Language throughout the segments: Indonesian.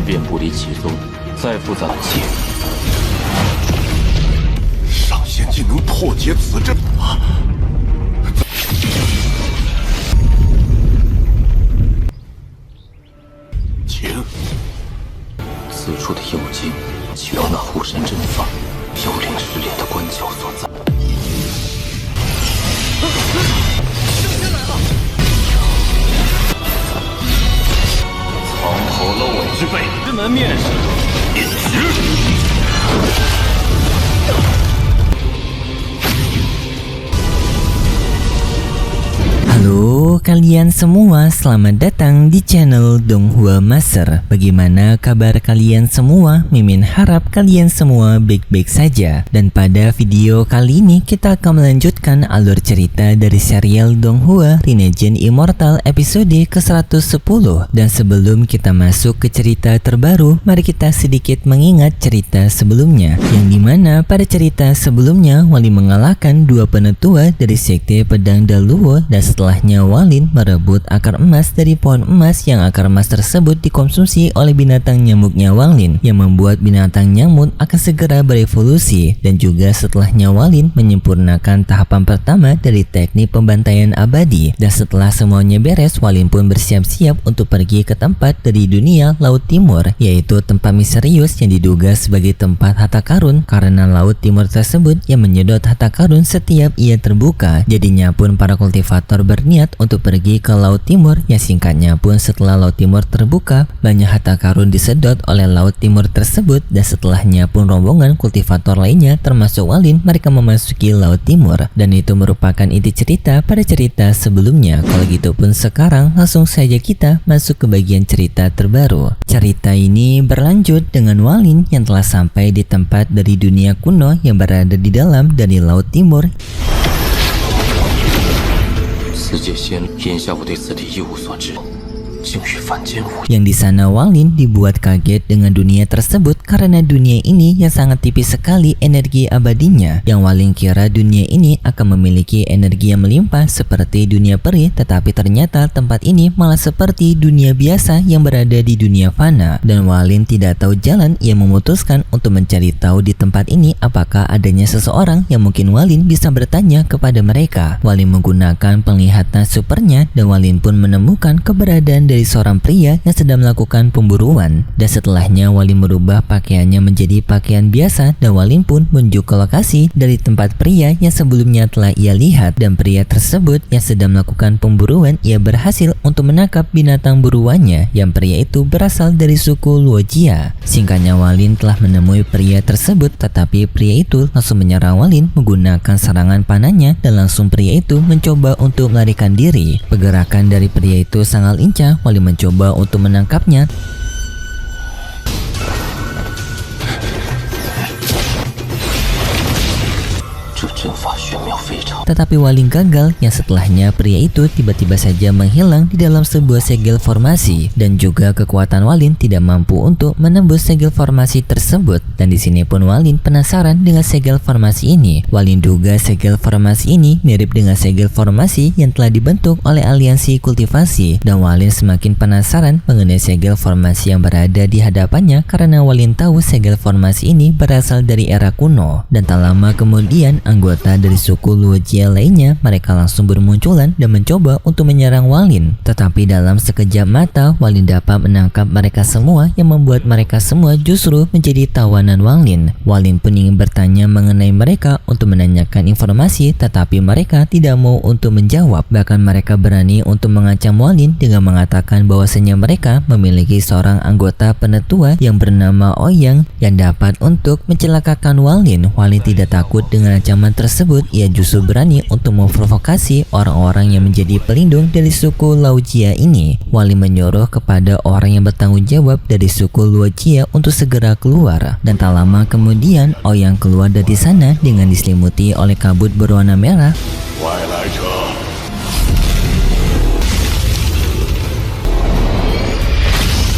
便不离其宗。再复杂的界，上仙竟能破解此阵法，请。此处的幽境，需要那护神阵法，幽灵失炼的关窍所在。藏头露尾之辈，师门面试，饮食。Halo kalian semua, selamat datang di channel Donghua Master. Bagaimana kabar kalian semua? Mimin harap kalian semua baik-baik saja. Dan pada video kali ini kita akan melanjutkan alur cerita dari serial Donghua Rinnegan Immortal episode ke-110. Dan sebelum kita masuk ke cerita terbaru, mari kita sedikit mengingat cerita sebelumnya, yang dimana pada cerita sebelumnya Wali mengalahkan dua penetua dari sekte pedang Daluo, dan setelahnya Walin merebut akar emas dari pohon emas, yang akar emas tersebut dikonsumsi oleh binatang nyamuknya Walin, yang membuat binatang nyamuk akan segera berevolusi. Dan juga setelahnya Walin menyempurnakan tahapan pertama dari teknik pembantaian abadi. Dan setelah semuanya beres, Walin pun bersiap-siap untuk pergi ke tempat dari dunia Laut Timur, yaitu tempat misterius yang diduga sebagai tempat harta karun, karena Laut Timur tersebut yang menyedot harta karun setiap ia terbuka. Jadinya pun para kultivator berniat untuk pergi ke Laut Timur, yang singkatnya pun setelah Laut Timur terbuka, banyak harta karun disedot oleh Laut Timur tersebut. Dan setelahnya pun rombongan kultivator lainnya termasuk Walin, mereka memasuki Laut Timur. Dan itu merupakan inti cerita pada cerita sebelumnya. Kalau gitu pun sekarang langsung saja kita masuk ke bagian cerita terbaru. Cerita ini berlanjut dengan Walin yang telah sampai di tempat dari dunia kuno yang berada di dalam dari Laut Timur. 此界仙，眼下我对此地一无所知，竟与凡间无异。 Yang di sana Walin dibuat kaget dengan dunia tersebut, karena dunia ini yang sangat tipis sekali energi abadinya. Yang Walin kira dunia ini akan memiliki energi yang melimpah seperti dunia peri, tetapi ternyata tempat ini malah seperti dunia biasa yang berada di dunia fana. Dan Walin tidak tahu jalan, ia memutuskan untuk mencari tahu di tempat ini apakah adanya seseorang yang mungkin Walin bisa bertanya kepada mereka. Walin menggunakan penglihatan supernya, dan Walin pun menemukan keberadaan dari seorang pria yang sedang melakukan pemburuan. Dan setelahnya Walin merubah pakaiannya menjadi pakaian biasa, dan Walin pun menuju ke lokasi dari tempat pria yang sebelumnya telah ia lihat. Dan pria tersebut yang sedang melakukan pemburuan, ia berhasil untuk menangkap binatang buruannya, yang pria itu berasal dari suku Luojia. Singkatnya Walin telah menemui pria tersebut, tetapi pria itu langsung menyerang Walin menggunakan serangan panahnya, dan langsung pria itu mencoba untuk melarikan diri. Pergerakan dari pria itu sangat lincah. Walin mencoba untuk menangkapnya, tetapi Walin gagal. Yang setelahnya pria itu tiba-tiba saja menghilang di dalam sebuah segel formasi, dan juga kekuatan Walin tidak mampu untuk menembus segel formasi tersebut. Dan di sini pun Walin penasaran dengan segel formasi ini. Walin duga segel formasi ini mirip dengan segel formasi yang telah dibentuk oleh aliansi kultivasi, dan Walin semakin penasaran mengenai segel formasi yang berada di hadapannya, karena Walin tahu segel formasi ini berasal dari era kuno. Dan tak lama kemudian anggota dari suku Luojia lainnya mereka langsung bermunculan dan mencoba untuk menyerang Walin. Tetapi dalam sekejap mata Walin dapat menangkap mereka semua, yang membuat mereka semua justru menjadi tawanan Walin. Walin pun ingin bertanya mengenai mereka untuk menanyakan informasi, tetapi mereka tidak mau untuk menjawab. Bahkan mereka berani untuk mengancam Walin dengan mengatakan bahwasanya mereka memiliki seorang anggota penetua yang bernama Ouyang yang dapat untuk mencelakakan Walin. Walin tidak takut dengan ancaman tersebut, ia justru berani untuk memprovokasi orang-orang yang menjadi pelindung dari suku Luojia ini. Walin menyuruh kepada orang yang bertanggung jawab dari suku Luojia untuk segera keluar. Dan tak lama kemudian Ouyang keluar dari sana dengan diselimuti oleh kabut berwarna merah.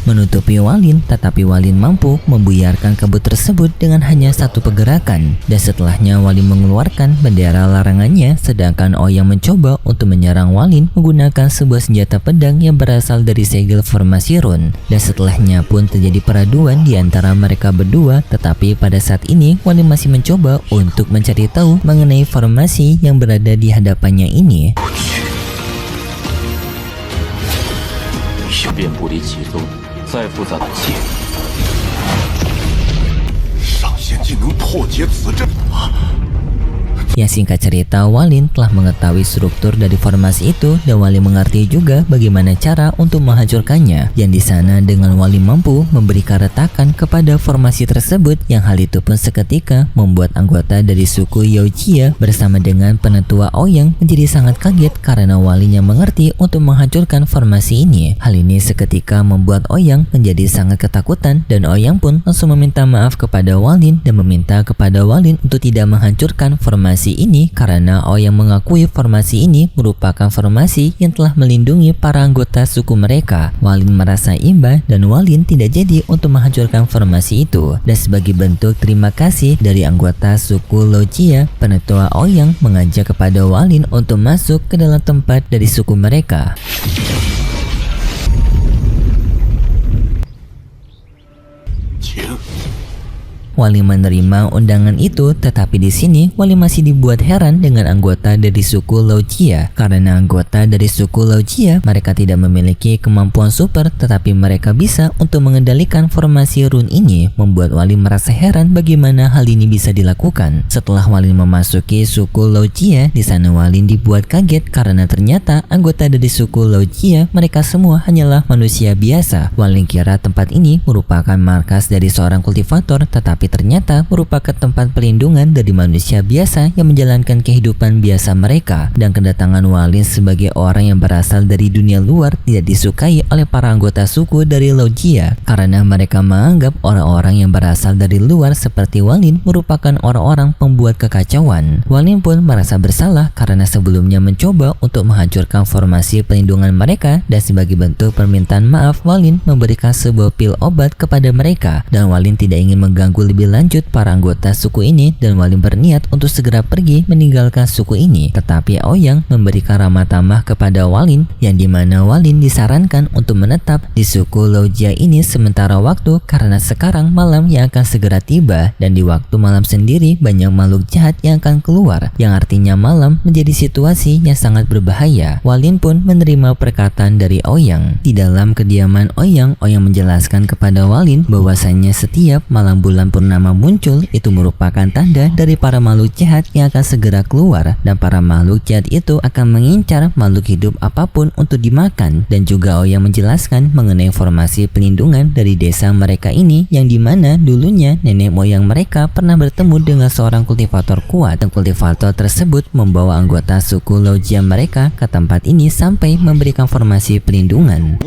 Menutup menutupi Walin, tetapi Walin mampu membuyarkan kabut tersebut dengan hanya satu pergerakan. Dan setelahnya Walin mengeluarkan bendera larangannya, sedangkan Ouyang mencoba untuk menyerang Walin menggunakan sebuah senjata pedang yang berasal dari segel formasi rune. Dan setelahnya pun terjadi peraduan di antara mereka berdua, tetapi pada saat ini Walin masih mencoba untuk mencari tahu mengenai formasi yang berada di hadapannya ini. 遍布离其中，再复杂的剑，上仙技能破解此阵啊！ Yang singkat cerita, Walin telah mengetahui struktur dari formasi itu dan Walin mengerti juga bagaimana cara untuk menghancurkannya. Yang di sana dengan Walin mampu memberi keretakan kepada formasi tersebut, yang hal itu pun seketika membuat anggota dari suku Yaojia bersama dengan penetua Ouyang menjadi sangat kaget karena Walin yang mengerti untuk menghancurkan formasi ini. Hal ini seketika membuat Ouyang menjadi sangat ketakutan dan Ouyang pun langsung meminta maaf kepada Walin dan meminta kepada Walin untuk tidak menghancurkan formasi ini karena Ouyang mengakui formasi ini merupakan formasi yang telah melindungi para anggota suku mereka. Walin merasa imbang dan Walin tidak jadi untuk menghancurkan formasi itu. Dan sebagai bentuk terima kasih dari anggota suku Lojia, penetua Ouyang mengajak kepada Walin untuk masuk ke dalam tempat dari suku mereka. Walin menerima undangan itu, tetapi di sini Walin masih dibuat heran dengan anggota dari suku Lojia. Karena anggota dari suku Lojia mereka tidak memiliki kemampuan super, tetapi mereka bisa untuk mengendalikan formasi rune ini, membuat Walin merasa heran bagaimana hal ini bisa dilakukan. Setelah Walin memasuki suku Lojia, di sana Walin dibuat kaget karena ternyata anggota dari suku Lojia mereka semua hanyalah manusia biasa. Walin kira tempat ini merupakan markas dari seorang kultivator, tetapi ternyata merupakan tempat perlindungan dari manusia biasa yang menjalankan kehidupan biasa mereka. Dan kedatangan Walin sebagai orang yang berasal dari dunia luar tidak disukai oleh para anggota suku dari Lojia karena mereka menganggap orang-orang yang berasal dari luar seperti Walin merupakan orang-orang pembuat kekacauan. Walin pun merasa bersalah karena sebelumnya mencoba untuk menghancurkan formasi perlindungan mereka, dan sebagai bentuk permintaan maaf Walin memberikan sebuah pil obat kepada mereka. Dan Walin tidak ingin mengganggu lebih lanjut para anggota suku ini dan Walin berniat untuk segera pergi meninggalkan suku ini. Tetapi Ouyang memberikan ramah tamah kepada Walin, yang dimana Walin disarankan untuk menetap di suku Lojia ini sementara waktu karena sekarang malam yang akan segera tiba, dan di waktu malam sendiri banyak makhluk jahat yang akan keluar, yang artinya malam menjadi situasi yang sangat berbahaya. Walin pun menerima perkataan dari Ouyang. Di dalam kediaman Ouyang menjelaskan kepada Walin bahwasanya setiap malam bulan purnama muncul itu merupakan tanda dari para makhluk jahat yang akan segera keluar, dan para makhluk jahat itu akan mengincar makhluk hidup apapun untuk dimakan. Dan juga Ouyang menjelaskan mengenai formasi pelindungan dari desa mereka ini, yang dimana dulunya nenek moyang mereka pernah bertemu dengan seorang kultivator kuat, dan kultivator tersebut membawa anggota suku Lojia mereka ke tempat ini sampai memberikan formasi pelindungan.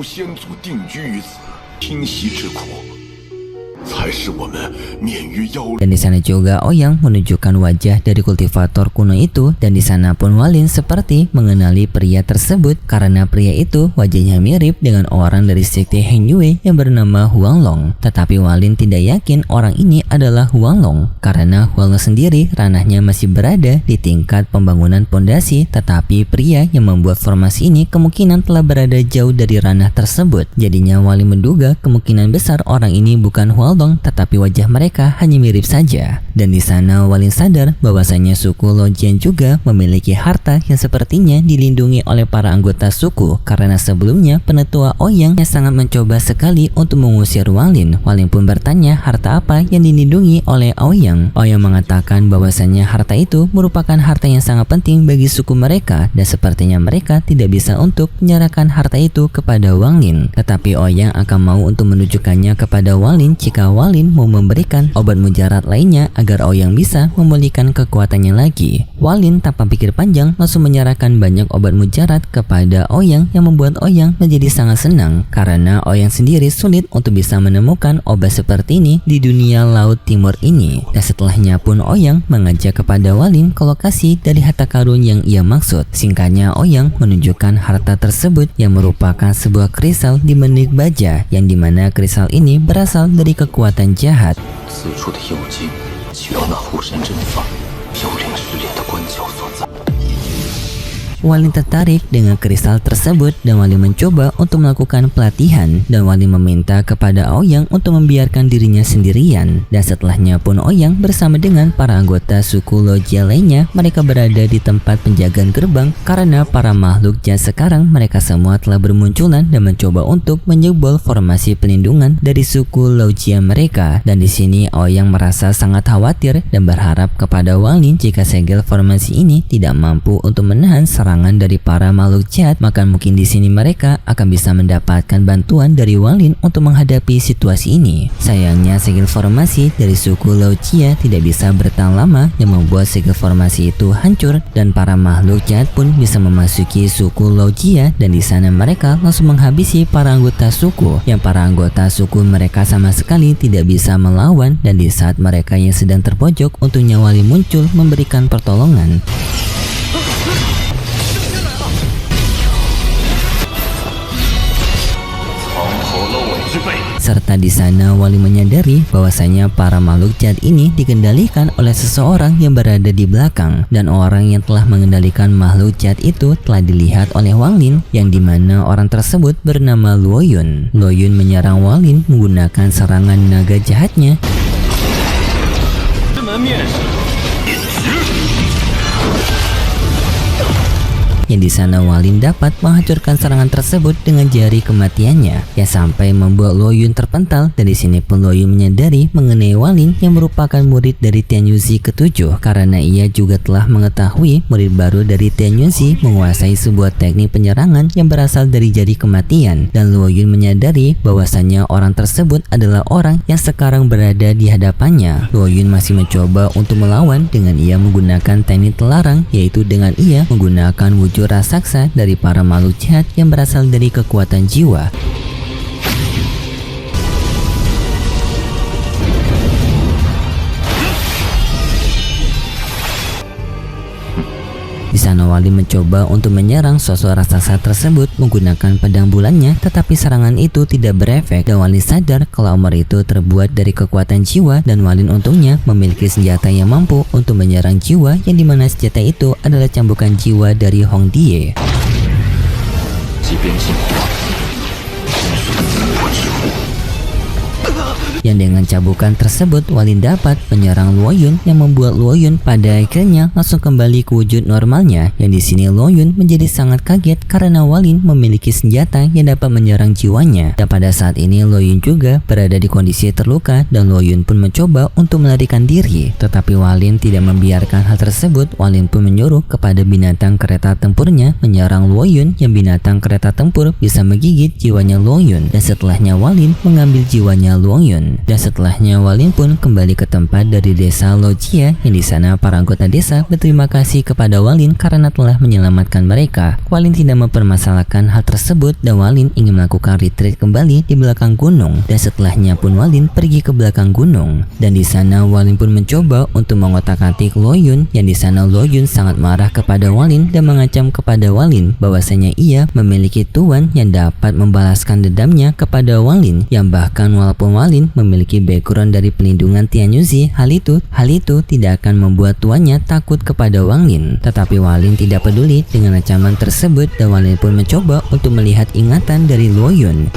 Dan di sana juga Ouyang menunjukkan wajah dari kultivator kuno itu, dan di sana pun Walin seperti mengenali pria tersebut karena pria itu wajahnya mirip dengan orang dari sekte Heng Yue yang bernama Huanglong. Tetapi Walin tidak yakin orang ini adalah Huanglong karena Huanglong sendiri ranahnya masih berada di tingkat pembangunan pondasi, tetapi pria yang membuat formasi ini kemungkinan telah berada jauh dari ranah tersebut. Jadinya Walin menduga kemungkinan besar orang ini bukan Huanglong, tetapi wajah mereka hanya mirip saja. Dan di sana Walin sadar bahwasanya suku Lojian juga memiliki harta yang sepertinya dilindungi oleh para anggota suku, karena sebelumnya penetua Ouyang yang sangat mencoba sekali untuk mengusir Walin. Walin pun bertanya harta apa yang dilindungi oleh Ouyang. Ouyang mengatakan bahwasanya harta itu merupakan harta yang sangat penting bagi suku mereka, dan sepertinya mereka tidak bisa untuk menyerahkan harta itu kepada Walin. Tetapi Ouyang akan mau untuk menunjukkannya kepada Walin jika Walin mau memberikan obat mujarab lainnya agar Ouyang bisa memulihkan kekuatannya lagi. Walin tanpa pikir panjang langsung menyerahkan banyak obat mujarab kepada Ouyang yang membuat Ouyang menjadi sangat senang karena Ouyang sendiri sulit untuk bisa menemukan obat seperti ini di dunia Laut Timur ini. Dan setelahnya pun Ouyang mengajak kepada Walin ke lokasi dari harta karun yang ia maksud. Singkatnya Ouyang menunjukkan harta tersebut yang merupakan sebuah kristal di menik baja yang dimana kristal ini berasal dari kekuatan jahat. 此处的右京，需要那护神阵法，幽灵失联的关角所在。 Walin tertarik dengan kristal tersebut dan Walin mencoba untuk melakukan pelatihan dan Walin meminta kepada Ouyang untuk membiarkan dirinya sendirian. Dan setelahnya pun Ouyang bersama dengan para anggota suku Lojia lainnya mereka berada di tempat penjagaan gerbang karena para makhluk jahat sekarang mereka semua telah bermunculan dan mencoba untuk menyebol formasi pelindungan dari suku Lojia mereka. Dan di sini Ouyang merasa sangat khawatir dan berharap kepada Walin jika segel formasi ini tidak mampu untuk menahan serangan dari para makhluk jahat, maka mungkin di sini mereka akan bisa mendapatkan bantuan dari Walin untuk menghadapi situasi ini. Sayangnya segel formasi dari suku Lojia tidak bisa bertahan lama yang membuat segel formasi itu hancur dan para makhluk jahat pun bisa memasuki suku Lojia dan di sana mereka langsung menghabisi para anggota suku yang para anggota suku mereka sama sekali tidak bisa melawan. Dan di saat mereka yang sedang terpojok untungnya Walin muncul memberikan pertolongan. Serta di sana Walin menyadari bahwasanya para makhluk jahat ini dikendalikan oleh seseorang yang berada di belakang dan orang yang telah mengendalikan makhluk jahat itu telah dilihat oleh Walin yang dimana orang tersebut bernama Luoyun. Luoyun menyerang Walin menggunakan serangan naga jahatnya. Yang di sana Walin dapat menghancurkan serangan tersebut dengan jari kematiannya yang sampai membuat Luoyun terpental. Dan di sini pun Luoyun menyadari mengenai Walin yang merupakan murid dari Tianyuzi ke-7 karena ia juga telah mengetahui murid baru dari Tianyuzi menguasai sebuah teknik penyerangan yang berasal dari jari kematian. Dan Luoyun menyadari bahwasanya orang tersebut adalah orang yang sekarang berada di hadapannya. Luoyun masih mencoba untuk melawan dengan ia menggunakan teknik terlarang, yaitu dengan ia menggunakan wujud raksasa dari para makhluk jahat yang berasal dari kekuatan jiwa. Di sana Walin mencoba untuk menyerang sosok raksasa tersebut menggunakan pedang bulannya, tetapi serangan itu tidak berefek dan Walin sadar kalau armor itu terbuat dari kekuatan jiwa dan Walin untungnya memiliki senjata yang mampu untuk menyerang jiwa yang dimana senjata itu adalah cambukan jiwa dari Hong Die. Yang dengan cabukan tersebut Walin dapat menyerang Luoyun yang membuat Luoyun pada akhirnya langsung kembali ke wujud normalnya. Yang di sini Luoyun menjadi sangat kaget karena Walin memiliki senjata yang dapat menyerang jiwanya. Dan pada saat ini Luoyun juga berada di kondisi terluka dan Luoyun pun mencoba untuk melarikan diri. Tetapi Walin tidak membiarkan hal tersebut. Walin pun menyuruh kepada binatang kereta tempurnya menyerang Luoyun yang binatang kereta tempur bisa menggigit jiwanya Luoyun. Dan setelahnya Walin mengambil jiwanya Luoyun. Dan setelahnya Walin pun kembali ke tempat dari desa Lojia yang di sana para anggota desa berterima kasih kepada Walin karena telah menyelamatkan mereka. Walin tidak mempermasalahkan hal tersebut dan Walin ingin melakukan retreat kembali di belakang gunung. Dan setelahnya pun Walin pergi ke belakang gunung. Dan di sana Walin pun mencoba untuk mengotak-atik Luoyun yang di sana Luoyun sangat marah kepada Walin dan mengancam kepada Walin bahwasanya ia memiliki tuan yang dapat membalaskan dendamnya kepada Walin yang bahkan walaupun Walin memiliki background dari pelindungan Tianyuzi, hal itu tidak akan membuat tuannya takut kepada Walin. Tetapi Walin tidak peduli dengan ancaman tersebut dan Walin pun mencoba untuk melihat ingatan dari Luoyun.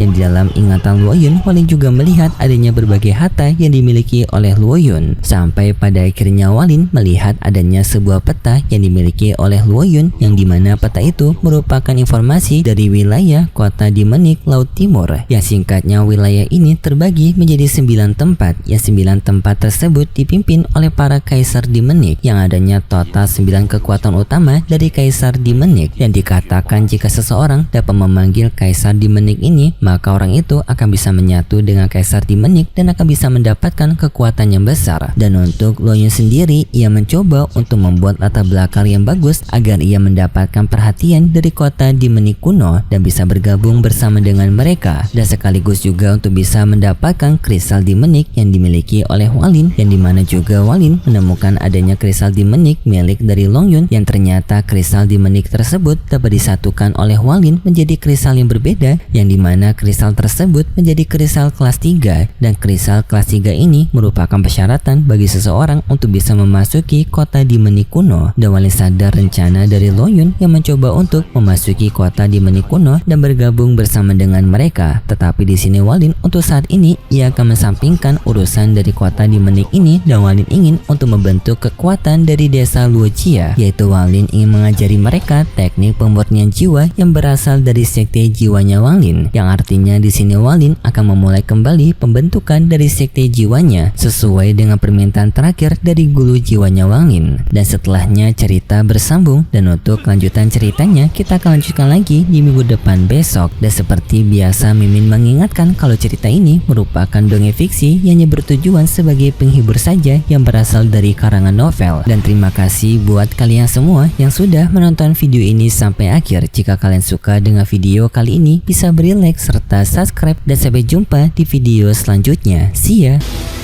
Dan di dalam ingatan Luoyun, Walin juga melihat adanya berbagai harta yang dimiliki oleh Luoyun. Sampai pada akhirnya Walin melihat adanya sebuah peta yang dimiliki oleh Luoyun, yang dimana peta itu merupakan informasi dari wilayah kota di Menik Laut Timur. Yang singkatnya wilayah ini terbagi menjadi 9 tempat, yang 9 tempat tersebut dipimpin oleh para kaisar di Menik, yang adanya total 9 kekuatan utama dari kaisar di Menik. Dan dikatakan jika seseorang dapat memanggil kaisar di Menik ini, maka orang itu akan bisa menyatu dengan kaisar di Menik dan akan bisa mendapatkan kekuatan yang besar. Dan untuk Luoyun sendiri, ia mencoba untuk membuat latar belakang yang bagus agar ia mendapatkan perhatian dari kota di Menik kuno dan bisa bergabung bersama dengan mereka, dan sekaligus juga untuk bisa mendapatkan kristal di Menik yang dimiliki oleh Walin, yang dimana juga Walin menemukan adanya kristal di Menik milik dari Longyun, yang ternyata kristal di Menik tersebut dapat disatukan oleh Walin menjadi kristal yang berbeda, yang dimana kristal tersebut menjadi kristal kelas 3, dan kristal kelas 3 ini merupakan persyaratan bagi seseorang untuk bisa memasuki kota di Menik kuno. Dan Walin sadar rencana dari Longyun yang mencoba untuk memasuki kota di Menik kuno dan bergabung bersama dengan mereka. Tetapi di sini Walin untuk saat ini ia akan mensampingkan urusan dari kota di Menik ini, dan Walin ingin untuk membentuk kekuatan dari desa Luojia, yaitu Walin ingin mengajari mereka teknik pemurnian jiwa yang berasal dari sekte jiwanya Walin, yang artinya di sini Walin akan memulai kembali pembentukan dari sekte jiwanya sesuai dengan permintaan terakhir dari guru jiwanya Walin. Dan setelahnya cerita bersambung, dan untuk kelanjutan ceritanya kita akan lanjutkan lagi di minggu depan besok. Dan seperti biasa, Mimin mengingatkan kalau cerita ini merupakan dongeng fiksi yang hanya bertujuan sebagai penghibur saja yang berasal dari karangan novel. Dan terima kasih buat kalian semua yang sudah menonton video ini sampai akhir. Jika kalian suka dengan video kali ini, bisa beri like serta subscribe, dan sampai jumpa di video selanjutnya. See ya.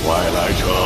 外来者